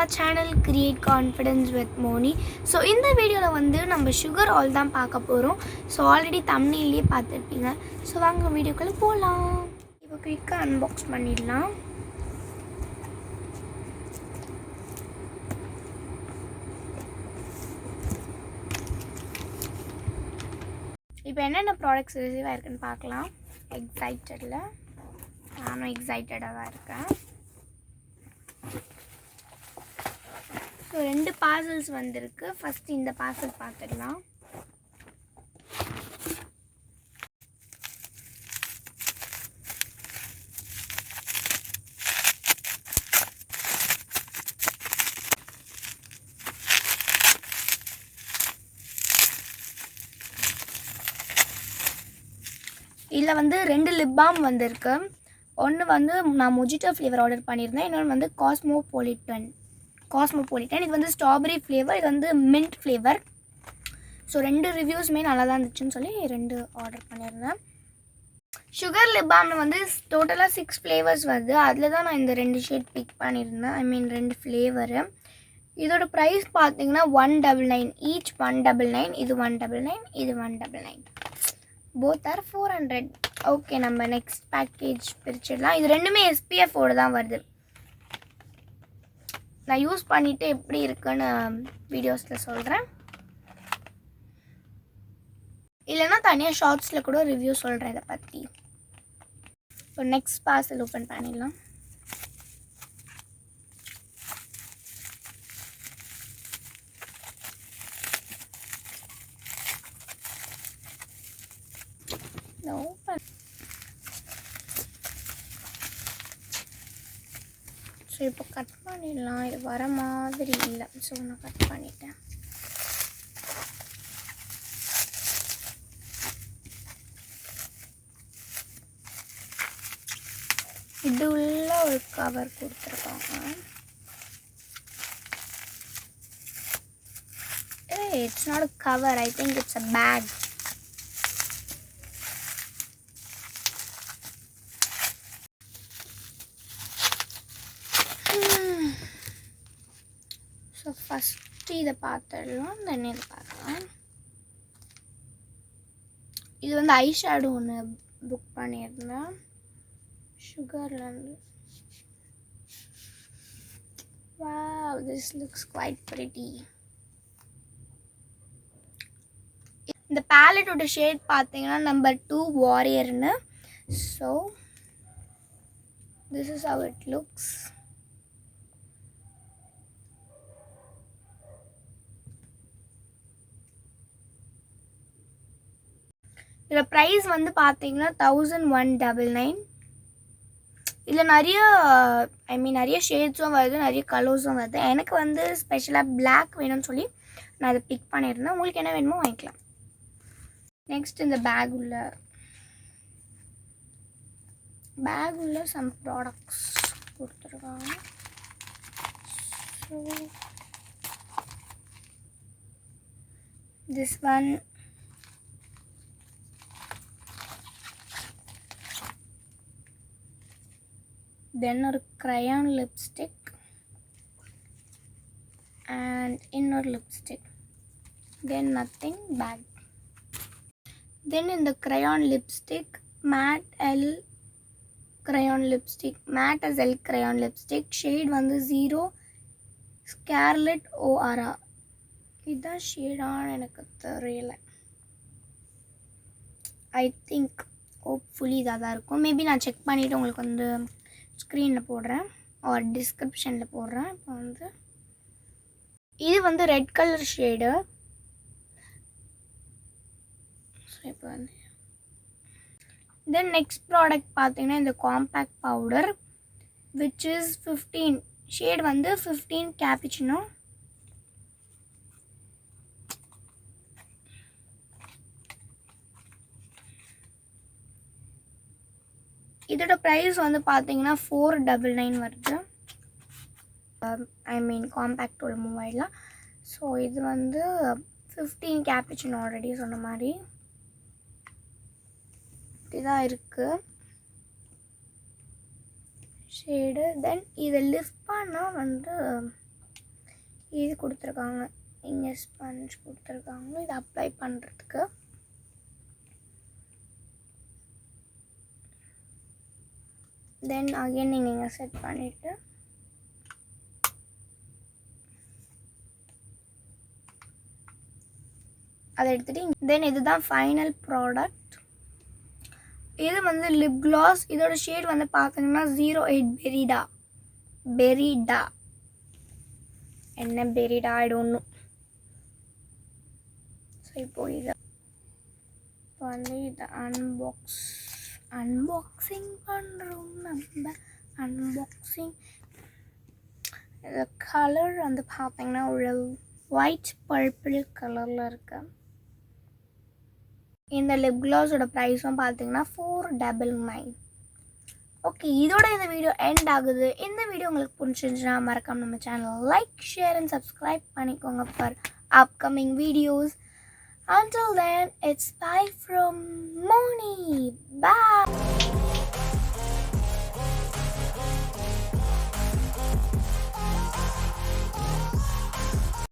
our channel Create Confidence with Moni. So இந்த வீடியோவில் வந்து நம்ம சுகர் ஆயில் தான் பார்க்க போகிறோம். ஸோ ஆல்ரெடி தம்ப்நெயிலே பார்த்துருப்பீங்க. ஸோ வாங்க வீடியோக்குள்ளே போகலாம். இப்போ குயிக்காக அன்பாக்ஸ் பண்ணிடலாம். இப்போ என்னென்ன ப்ராடக்ட்ஸ் ரிசீவ் ஆயிருக்குன்னு பார்க்கலாம். எக்ஸைட்டடில் நானும் எக்ஸைட்டடாக தான் இருக்கேன். ஸோ 2 பார்சல்ஸ் வந்திருக்கு. ஃபஸ்ட்டு இந்த பார்சல் பார்த்துடலாம். இதில் வந்து 2 லிப் பாம் வந்திருக்கு. ஒன்று வந்து நான் மொஜிட்டோ ஃப்ளேவர் ஆர்டர் பண்ணியிருந்தேன். இன்னொன்று வந்து காஸ்மோபாலிட்டன். இது வந்து ஸ்ட்ராபெரி ஃப்ளேவர், இது வந்து மின்ட் ஃப்ளேவர். ஸோ 2 ரிவ்யூஸுமே நல்லா தான் இருந்துச்சுன்னு சொல்லி 2 ஆர்டர் பண்ணியிருந்தேன். சுகர் லிப் பாமில் வந்து டோட்டலாக 6 ஃப்ளேவர்ஸ் வருது. அதில் தான் நான் இந்த 2 ஷேட் பிக் பண்ணியிருந்தேன். 2 ஃப்ளேவரு. இதோட ப்ரைஸ் பார்த்தீங்கன்னா 199. ஈச் 199. இது 199, இது 199. Both are 400. ஓகே, நம்ம நெக்ஸ்ட் பேக்கேஜ் பிரிச்சிடலாம். இது 2மே SPF-ஓடு தான் வருது. நான் யூஸ் பண்ணிவிட்டு எப்படி இருக்குன்னு வீடியோஸில் சொல்கிறேன். இல்லைன்னா தனியாக ஷார்ட்ஸில் கூட ரிவ்யூ சொல்கிறேன் இதை பற்றி. இப்போ நெக்ஸ்ட் பார்சல் ஓப்பன் பண்ணிடலாம். ஓப்பன். ஸோ இப்போ கட் பண்ணிடலாம். இது வர மாதிரி இல்லை. ஸோ நான் கட் பண்ணிட்டேன். இது உள்ள ஒரு கவர் கொடுத்துருக்காங்க. It's not a cover, I think it's a bag. So first இதை பார்த்துடலாம், தென் இதை பார்க்கலாம். இது வந்து ஐ ஷேடோ ஒன்று புக் பண்ணியிருந்தேன் சுகர்லேருந்து. Wow, this looks quite pretty. இந்த பேலட்டோட ஷேட் பார்த்தீங்கன்னா நம்பர் 2 வாரியர்னு. So this is how it looks. இதில் ப்ரைஸ் வந்து பார்த்தீங்கன்னா 1199. இதில் நிறைய ஷேட்ஸும் வருது, நிறைய கலர்ஸும் வருது. எனக்கு வந்து ஸ்பெஷலாக பிளாக் வேணும்னு சொல்லி நான் அதை பிக் பண்ணியிருந்தேன். உங்களுக்கு என்ன வேணுமோ வாங்கிக்கலாம். நெக்ஸ்ட் இந்த பேக் உள்ள சம் ப்ராடக்ட்ஸ் கொடுத்துருக்காங்க. ஸோ திஸ் ஒன், தென் ஒரு crayon லிப்ஸ்டிக் அண்ட் இன்னொரு lipstick, then nothing pack. Then இந்த crayon lipstick matte L crayon lipstick shade வந்து 0 ஸ்கார்லெட் ஓஆரா. இதுதான் ஷேடான்னு எனக்கு தெரியல. ஐ திங்க் ஹோப்ஃபுல்லி இதாக தான் இருக்கும். மேபி நான் செக் பண்ணிவிட்டு உங்களுக்கு வந்து ஸ்க்ரீனில் போடுறேன் ஆர் டிஸ்கிரிப்ஷனில் போடுறேன். இப்போ வந்து இது வந்து ரெட் கலர் ஷேடு. ஸோ இப்போ வந்து தென் நெக்ஸ்ட் ப்ராடக்ட் பார்த்தீங்கன்னா இந்த compact powder which is 15. Shade வந்து 15 கேப்புச்சினோ. இதோட ப்ரைஸ் வந்து பார்த்தீங்கன்னா 499 வருது. காம்பேக்டோட மூவ் ஆகிடலாம். ஸோ இது வந்து 15 கேப்புச்சினோ ஆல்ரெடி சொன்ன மாதிரி இதாக இருக்குது ஷேடு. தென் இதை லிஃப்ட் பண்ணால் வந்து இது கொடுத்துருக்காங்க, இங்கே ஸ்பஞ்ச் கொடுத்துருக்காங்க இது அப்ளை பண்ணுறதுக்கு. தென் அகைன் நீங்கள் இங்கே செட் பண்ணிவிட்டு அதை எடுத்துகிட்டு தென் இதுதான் ஃபைனல் ப்ராடக்ட். இது வந்து லிப் கிளாஸ். இதோட ஷேட் வந்து பார்த்தீங்கன்னா 08 பெரிடா என்ன பெரிடா ஐ டோன்ட் நோ. ஸோ இப்போ இதை வந்து இதை அன்பாக்சிங் பண்ணுறோம் நம்ம. அன்பாக்சிங் இந்த கலர் வந்து பார்த்தீங்கன்னா ஒரு ஒயிட் பர்பிள் கலரில் இருக்கு. இந்த லிப் கிளாஸோட ப்ரைஸும் பார்த்தீங்கன்னா 499. ஓகே, இதோட இந்த வீடியோ எண்ட் ஆகுது. இந்த வீடியோ உங்களுக்கு பிடிச்சிருந்துச்சுன்னா மறக்காம நம்ம channel like, share and subscribe பண்ணிக்கோங்க for upcoming videos. Until then, it's bye from Moni. Bye.